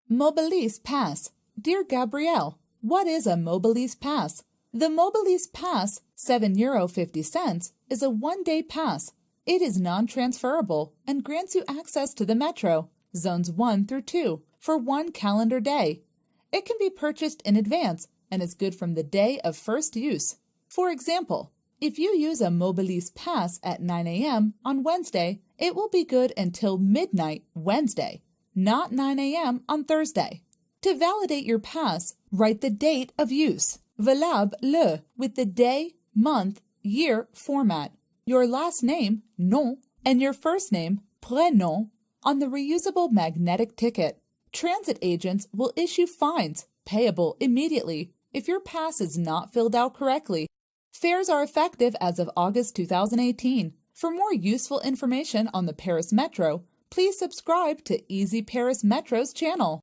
Mobilis Pass. Dear Gabrielle, what is a Mobilis Pass? The Mobilis Pass, €7.50, is a one-day pass. It is non-transferable and grants you access to the metro, zones 1 through 2, for one calendar day. It can be purchased in advance and is good from the day of first use. For example, if you use a Mobilis Pass at 9 a.m. on Wednesday, it will be good until midnight Wednesday, not 9 a.m. on Thursday. To validate your pass, write the date of use, valable le, with the day, month, year format, your last name, nom, and your first name, prénom, on the reusable magnetic ticket. Transit agents will issue fines, payable immediately, if your pass is not filled out correctly. Fares are effective as of August 2018. For more useful information on the Paris Metro, please subscribe to Easy Paris Metro's channel.